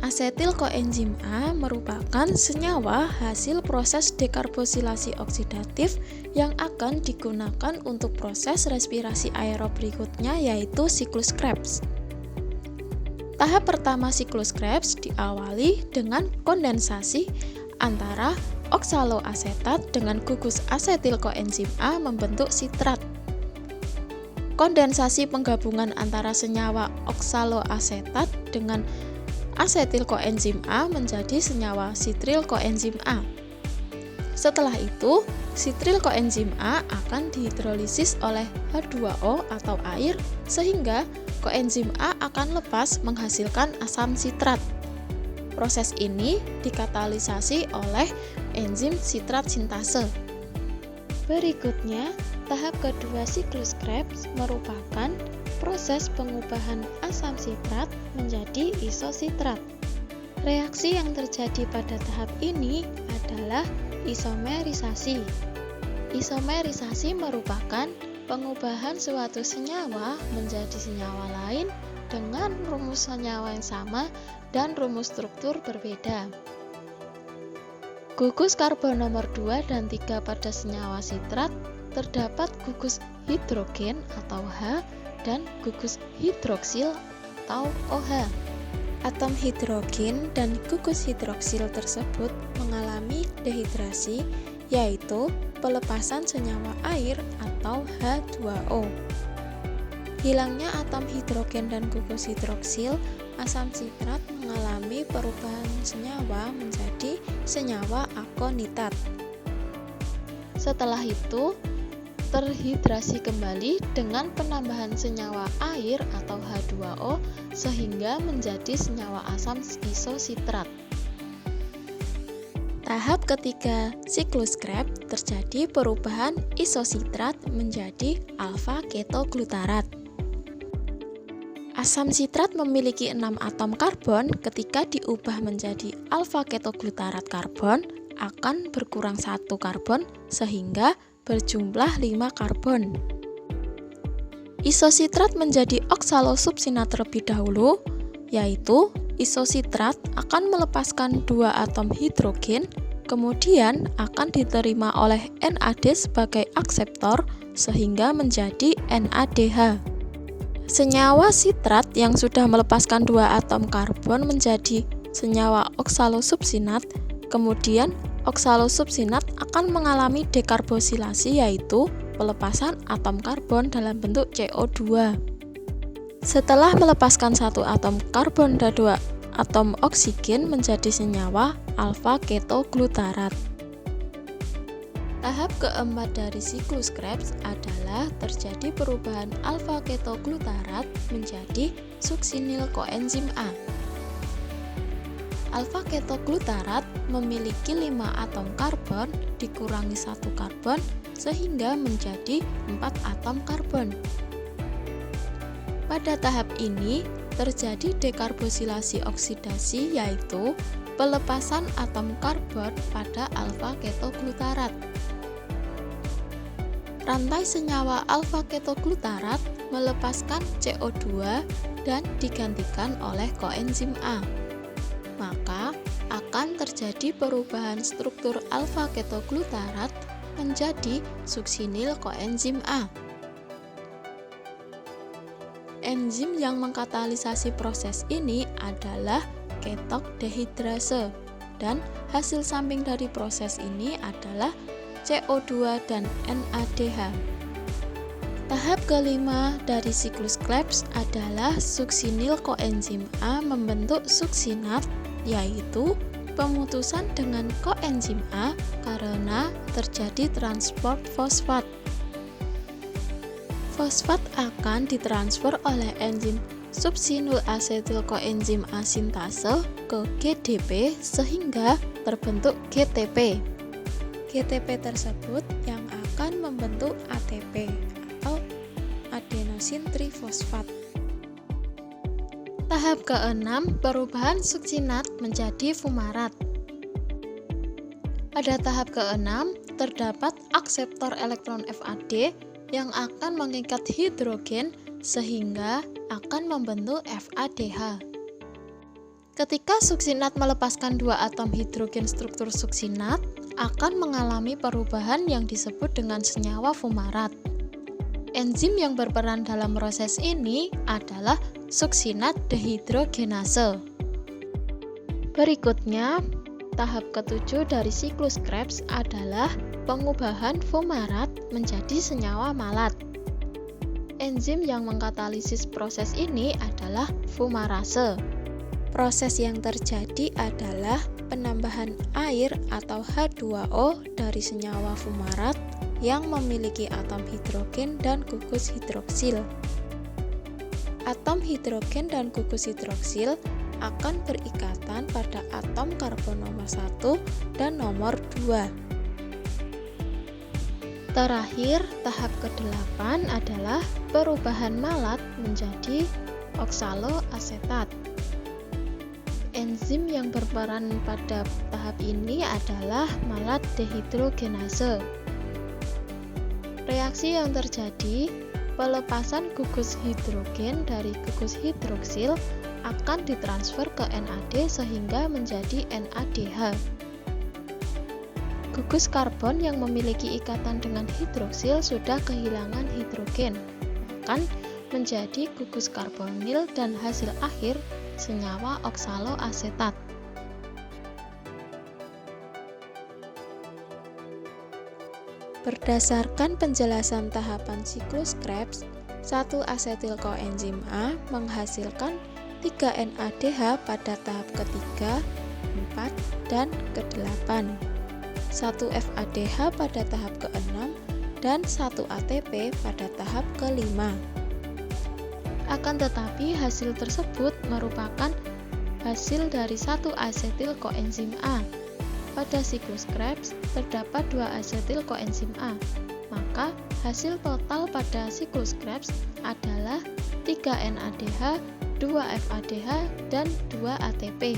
Asetil koenzim A merupakan senyawa hasil proses dekarboksilasi oksidatif yang akan digunakan untuk proses respirasi aerob berikutnya, yaitu siklus Krebs. Tahap pertama siklus Krebs diawali dengan kondensasi antara oksaloasetat dengan gugus asetil koenzim A membentuk sitrat. Kondensasi penggabungan antara senyawa oksaloasetat dengan asetil koenzim A menjadi senyawa sitril koenzim A. Setelah itu, sitril koenzim A akan dihidrolisis oleh H2O atau air sehingga koenzim A akan lepas menghasilkan asam sitrat. Proses ini dikatalisasi oleh enzim sitrat sintase. Berikutnya, tahap kedua siklus Krebs merupakan proses pengubahan asam sitrat menjadi isositrat. Reaksi yang terjadi pada tahap ini adalah isomerisasi. Isomerisasi merupakan pengubahan suatu senyawa menjadi senyawa lain dengan rumus senyawa yang sama dan rumus struktur berbeda. Gugus karbon nomor 2 dan 3 pada senyawa sitrat terdapat gugus hidrogen atau H dan gugus hidroksil atau OH. Atom hidrogen dan gugus hidroksil tersebut mengalami dehidrasi, yaitu pelepasan senyawa air atau H2O. Hilangnya atom hidrogen dan gugus hidroksil, asam sitrat mengalami perubahan senyawa menjadi senyawa akonitat. Setelah itu, terhidrasi kembali dengan penambahan senyawa air atau H2O sehingga menjadi senyawa asam isositrat. Tahap ketiga siklus Krebs terjadi perubahan isositrat menjadi alfa ketoglutarat. Asam sitrat memiliki 6 atom karbon. Ketika diubah menjadi alfa ketoglutarat karbon akan berkurang 1 karbon sehingga berjumlah 5 karbon. Isositrat menjadi oksalosubsinat terlebih dahulu, yaitu isositrat akan melepaskan 2 atom hidrogen, kemudian akan diterima oleh NAD sebagai akseptor sehingga menjadi NADH. Senyawa sitrat yang sudah melepaskan 2 atom karbon menjadi senyawa oksalosubsinat, kemudian oksalosubsinat akan mengalami dekarboksilasi, yaitu pelepasan atom karbon dalam bentuk CO2. Setelah melepaskan 1 atom karbon dan 2 atom oksigen menjadi senyawa alfa ketoglutarat. Tahap keempat dari siklus Krebs adalah terjadi perubahan alfa ketoglutarat menjadi suksinil koenzim A. Alfa ketoglutarat memiliki 5 atom karbon dikurangi 1 karbon sehingga menjadi 4 atom karbon. Pada tahap ini terjadi dekarboksilasi oksidasi, yaitu pelepasan atom karbon pada alfa ketoglutarat. Rantai senyawa alfa ketoglutarat melepaskan CO2 dan digantikan oleh koenzim A. Maka akan terjadi perubahan struktur alfa ketoglutarat menjadi suksinil koenzim A. Enzim yang mengkatalisasi proses ini adalah ketok dehidrase, dan hasil samping dari proses ini adalah CO2 dan NADH. Tahap kelima dari siklus Krebs adalah suksinil koenzim A membentuk suksinat, yaitu pemutusan dengan koenzim A karena terjadi transport fosfat. Fosfat akan ditransfer oleh enzim subsinul asetil koenzim A sintase ke GDP sehingga terbentuk GTP. GTP tersebut yang akan membentuk ATP atau adenosin trifosfat. Tahap ke-6, perubahan suksinat menjadi fumarat. Pada tahap ke-6, terdapat akseptor elektron FAD yang akan mengikat hidrogen sehingga akan membentuk FADH. Ketika suksinat melepaskan dua atom hidrogen, struktur suksinat akan mengalami perubahan yang disebut dengan senyawa fumarat. Enzim yang berperan dalam proses ini adalah suksinat dehidrogenase. Berikutnya, tahap ketujuh dari siklus Krebs adalah pengubahan fumarat menjadi senyawa malat. Enzim yang mengkatalisis proses ini adalah fumarase. Proses yang terjadi adalah penambahan air atau H2O dari senyawa fumarat yang memiliki atom hidrogen dan gugus hidroksil. Atom hidrogen dan gugus hidroksil akan berikatan pada atom karbon nomor 1 dan nomor 2. Terakhir, tahap ke-8 adalah perubahan malat menjadi oksaloasetat. Enzim yang berperan pada tahap ini adalah malat dehidrogenase. Reaksi yang terjadi, pelepasan gugus hidrogen dari gugus hidroksil akan ditransfer ke NAD sehingga menjadi NADH. Gugus karbon yang memiliki ikatan dengan hidroksil sudah kehilangan hidrogen, akan menjadi gugus karbonil dan hasil akhir senyawa oksaloasetat. Berdasarkan penjelasan tahapan siklus Krebs, 1-asetil koenzim A menghasilkan 3 NADH pada tahap ketiga, 4, dan ke-8, 1 FADH pada tahap ke-6, dan 1 ATP pada tahap ke-5. Akan tetapi, hasil tersebut merupakan hasil dari 1-asetil koenzim A. Pada siklus Krebs, terdapat 2-asetil koenzim A. Maka, hasil total pada siklus Krebs adalah 3 NADH, 2 FADH, dan 2 ATP.